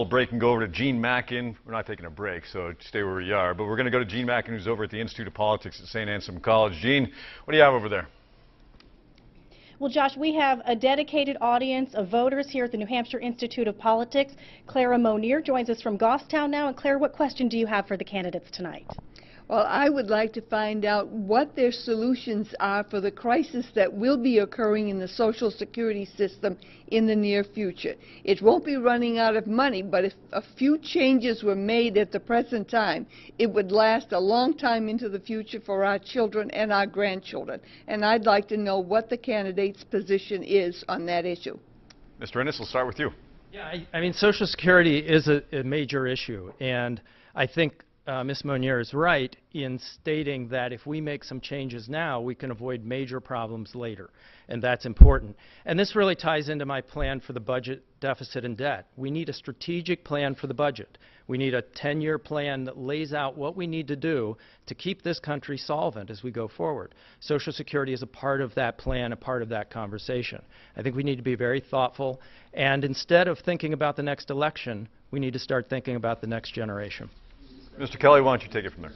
break and go over to Gene Mackin. We're not taking a break, so stay where we are. But we're going to go to Gene Mackin, who's over at the Institute of Politics at St. Anselm College. Gene, what do you have over there? Well, Josh, we have a dedicated audience of voters here at the New Hampshire Institute of Politics. Clara Monier joins us from Goffstown now. And Clara, what question do you have for the candidates tonight? Well, I would like to find out what their solutions are for the crisis that will be occurring in the Social Security system in the near future. It won't be running out of money, but if a few changes were made at the present time, it would last a long time into the future for our children and our grandchildren. And I'd like to know what the candidate's position is on that issue. Mr. Ennis, we'll start with you. Yeah, I mean, Social Security is a major issue, and I think Ms. Monier is right in stating that if we make some changes now, we can avoid major problems later, and that's important. And this really ties into my plan for the budget deficit and debt. We need a strategic plan for the budget. We need a 10-year plan that lays out what we need to do to keep this country solvent as we go forward. Social Security is a part of that plan, a part of that conversation. I think we need to be very thoughtful, and instead of thinking about the next election, we need to start thinking about the next generation. Mr. Kelly, why don't you take it from there?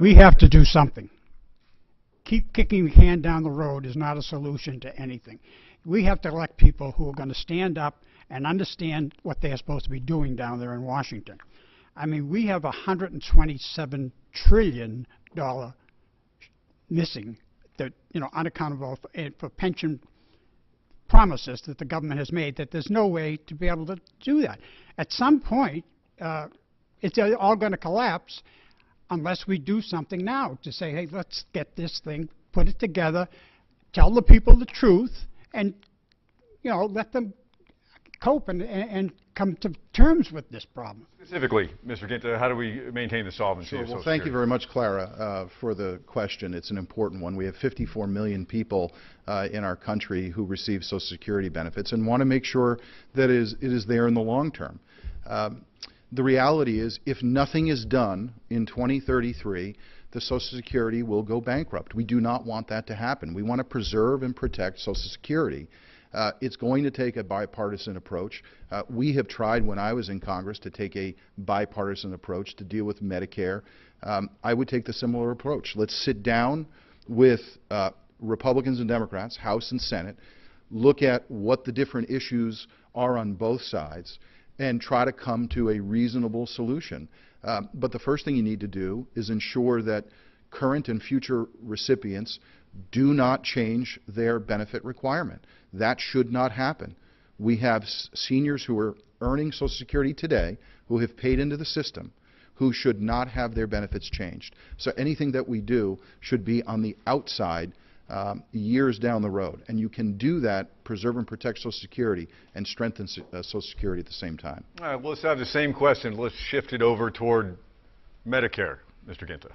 We have to do something. Keep kicking the can down the road is not a solution to anything. We have to elect people who are going to stand up and understand what they're supposed to be doing down there in Washington. I mean, we have $127 trillion missing, that, unaccountable for pension promises that the government has made, that there's no way to be able to do that. At some point, it's all going to collapse unless we do something now to say, hey, let's get this thing, put it together, tell the people the truth, and let them cope and come to terms with this problem. Specifically, Mr. Ginta, how do we maintain the solvency of Social Well, thank Security? you very much, Clara, for the question. It's an important one. We have 54 million people in our country who receive Social Security benefits and want to make sure that it is there in the long term. The reality is, if nothing is done in 2033, the Social Security will go bankrupt. We do not want that to happen. We want to preserve and protect Social Security. It's going to take a bipartisan approach. We have tried, when I was in Congress, to take a bipartisan approach to deal with Medicare. I would take the similar approach. Let's sit down with Republicans and Democrats, House and Senate, look at what the different issues are on both sides, and try to come to a reasonable solution. But the first thing you need to do is ensure that current and future recipients do not change their benefit requirement. That should not happen. We have seniors who are earning Social Security today who have paid into the system who should not have their benefits changed. So anything that we do should be on the outside years down the road. And you can do that, preserve and protect Social Security, and strengthen Social Security at the same time. All right, well, let's have the same question. Let's shift it over toward Medicare, Mr. Ginta.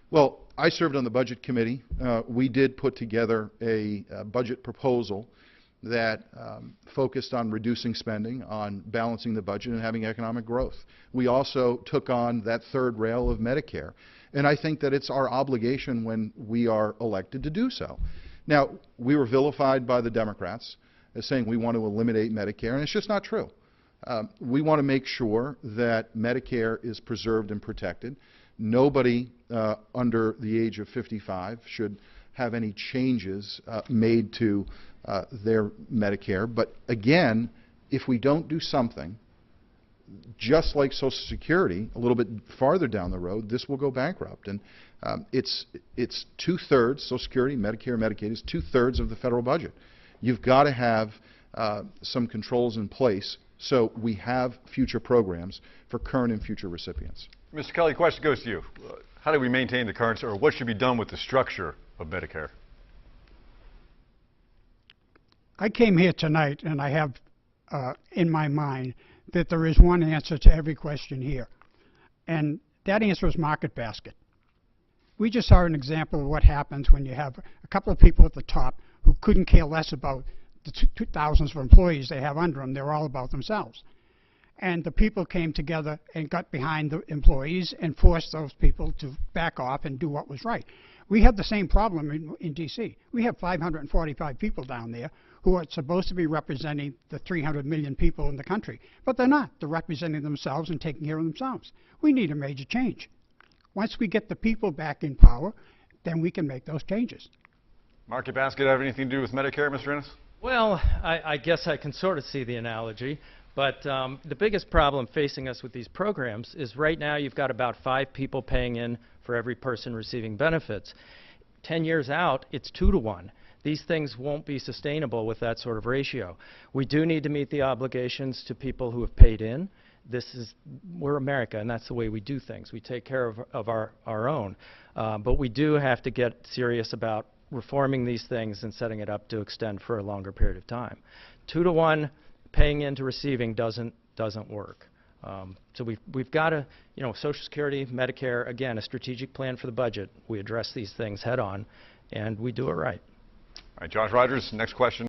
Well, I served on the Budget Committee. We did put together a budget proposal that focused on reducing spending, on balancing the budget, and having economic growth. We also took on that third rail of Medicare. And I think that it's our obligation when we are elected to do so. Now, we were vilified by the Democrats as saying we want to eliminate Medicare, and it's just not true. We want to make sure that Medicare is preserved and protected. Nobody under the age of 55 should have any changes made to their Medicare. But again, if we don't do something, just like Social Security, a little bit farther down the road, this will go bankrupt. And it's two-thirds, Social Security, Medicare, Medicaid is two-thirds of the federal budget. You've got to have some controls in place so we have future programs for current and future recipients. Mr. Kelly, the question goes to you. How do we maintain the current, or what should be done with the structure of Medicare? I came here tonight and I have in my mind that there is one answer to every question here. And that answer is market basket. We just saw an example of what happens when you have a couple of people at the top who couldn't care less about the thousands of employees they have under them. They're all about themselves. And the people came together and got behind the employees and forced those people to back off and do what was right. We have the same problem in D.C. We have 545 people down there who are supposed to be representing the 300 million people in the country. But they're not. They're representing themselves and taking care of themselves. We need a major change. Once we get the people back in power, then we can make those changes. Market basket have anything to do with Medicare, Mr. Ennis? Well, I guess I can sort of see the analogy, but the biggest problem facing us with these programs is right now you've got about 5 people paying in for every person receiving benefits. 10 years out, it's 2 to 1. These things won't be sustainable with that sort of ratio. We do need to meet the obligations to people who have paid in. We're America, and that's the way we do things. We take care of our own. But we do have to get serious about reforming these things and setting it up to extend for a longer period of time. 2 to 1 paying into receiving doesn't work. So we've got to, Social Security, Medicare, again, a strategic plan for the budget. We address these things head on, and we do it right. All right, Josh Rogers, next question.